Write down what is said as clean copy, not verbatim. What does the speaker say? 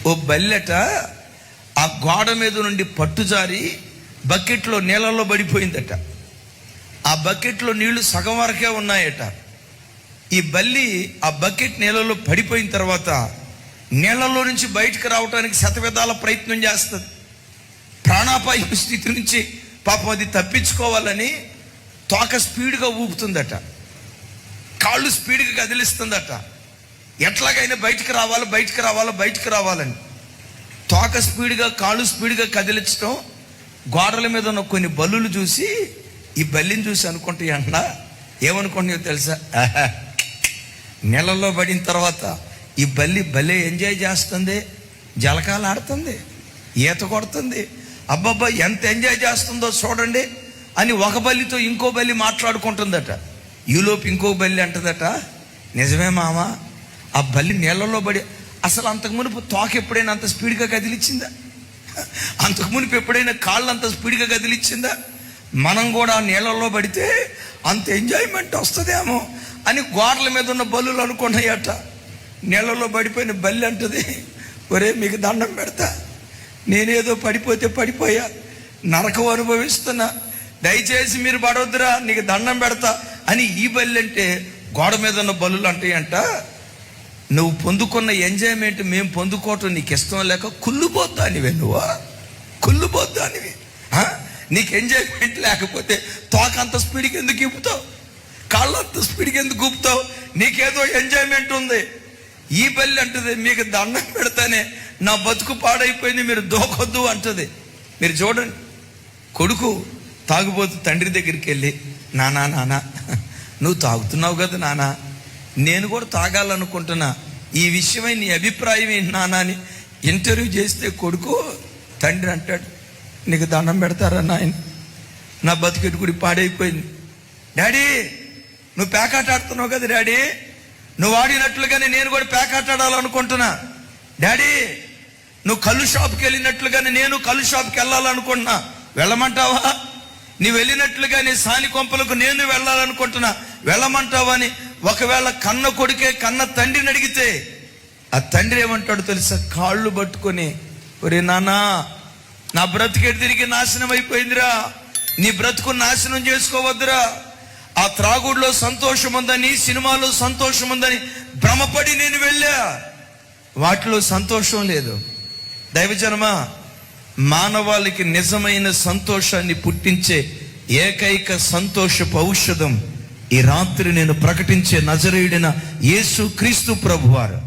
ఓ బల్లెట ఆ గోడ మీద నుండి పట్టుజారి బకెట్లో నీళ్ళల్లో పడిపోయిందట. ఆ బకెట్లో నీళ్లు సగం వరకే ఉన్నాయట. ఈ బల్లి ఆ బకెట్ నీళ్ళలో పడిపోయిన తర్వాత నీళ్ళలో నుంచి బయటకు రావడానికి శతవిధాల ప్రయత్నం చేస్తుంది. ప్రాణాపాయ స్థితి నుంచి పాపం అది తప్పించుకోవాలని తోక స్పీడ్గా ఊపుతుందట, కాళ్ళు స్పీడ్గా కదిలిస్తుందట. ఎట్లాగైనా బయటకు రావాలని తోక స్పీడ్గా కాళ్ళు స్పీడ్గా కదిలించడం. గోడల మీద ఉన్న కొన్ని బల్లులు చూసి ఈ బల్లిని చూసి అనుకుంటాయి అంట, ఏమనుకుంటాయో తెలుసా? నీళ్ళల్లో పడిన తర్వాత ఈ బల్లి భలే ఎంజాయ్ చేస్తుంది, జలకాలు ఆడుతుంది, ఈత కొడుతుంది, అబ్బబ్బా ఎంత ఎంజాయ్ చేస్తుందో చూడండి అని ఒక బల్లితో ఇంకో బల్లి మాట్లాడుకుంటుందట. ఈలోపు ఇంకో బల్లి అంటదట, నిజమే మామ, ఆ బల్లి నీళ్ళల్లో పడి అసలు అంతకు మునుపు తోక ఎప్పుడైనా అంత స్పీడ్గా కదిలిచ్చిందా? అంతకు మునుపు ఎప్పుడైనా కాళ్ళు అంత స్పీడ్గా కదిలిచ్చిందా? మనం కూడా నీళ్ళల్లో పడితే అంత ఎంజాయ్మెంట్ వస్తుందేమో అని గోడల మీద ఉన్న బల్లులు అనుకున్నాయట. నీళ్ళలో పడిపోయిన బల్లి అంటది, ఒరే మీకు దండం పెడతా, నేనేదో పడిపోతే పడిపోయా, నరకం అనుభవిస్తున్నా, దయచేసి మీరు పడవద్దురా, నీకు దండం పెడతా అని ఈ బల్లి అంటే గోడ మీద ఉన్న బల్లులు అంటాయంట, నువ్వు పొందుకున్న ఎంజాయ్మెంట్ మేము పొందుకోవటం నీకు ఇష్టం లేక కుళ్ళుపోద్దానివే, నువ్వు కుళ్ళుపోద్దానివి. నీకు ఎంజాయ్మెంట్ లేకపోతే తోక అంత స్పీడ్కి ఎందుకు ఊపుతావు, కాళ్ళు అంత స్పీడ్కి ఎందుకు ఊపుతావు? నీకేదో ఎంజాయ్మెంట్ ఉంది. ఈ బల్లి అంటది, మీకు దండం పెడతానే, నా బతుకు పాడైపోయింది, మీరు దోకొద్దు అంటది. మీరు చూడండి, కొడుకు తాగుబోతు తండ్రి దగ్గరికి వెళ్ళి, నానా నువ్వు తాగుతున్నావు కదా నానా, నేను కూడా తాగాలనుకుంటున్నా, ఈ విషయమై నీ అభిప్రాయం ఏంటి నానా అని ఇంటర్వ్యూ చేస్తే కొడుకు తండ్రి అంటాడు, నీకు దండం పెడతారా నాయన, నా బతుకెట్టుకుడి పాడైపోయింది. డాడీ నువ్వు పేకాట ఆడుతున్నావు కదా డాడీ, నువ్వు ఆడినట్లుగానే నేను కూడా పేకాట ఆడాలనుకుంటున్నా. డాడీ నువ్వు కళ్ళు షాప్కి వెళ్ళినట్లుగానే నేను కళ్ళు షాప్కి వెళ్ళాలనుకుంటున్నా, వెళ్ళమంటావా? నువ్వు వెళ్ళినట్లుగానే సాని కొంపలకు నేను వెళ్ళాలనుకుంటున్నా, వెళ్ళమంటావా అని ఒకవేళ కన్న కొడుకే కన్న తండ్రిని అడిగితే ఆ తండ్రి ఏమంటాడు తెలుసా? కాళ్ళు పట్టుకొని, ఒరే నాన్నా, నా బ్రతికెడు తిరిగి నాశనం అయిపోయిందిరా, నీ బ్రతుకు నాశనం చేసుకోవద్దురా. ఆ త్రాగుడులో సంతోషం ఉందని, సినిమాలో సంతోషం ఉందని భ్రమపడి నేను వెళ్ళా, వాటిలో సంతోషం లేదు. దైవజనమా, మానవాళికి నిజమైన సంతోషాన్ని పుట్టించే ఏకైక సంతోషపు ఔషధం ఈ రాత్రి నేను ప్రకటించే నజరేయుడైన యేసు క్రీస్తు ప్రభువారు.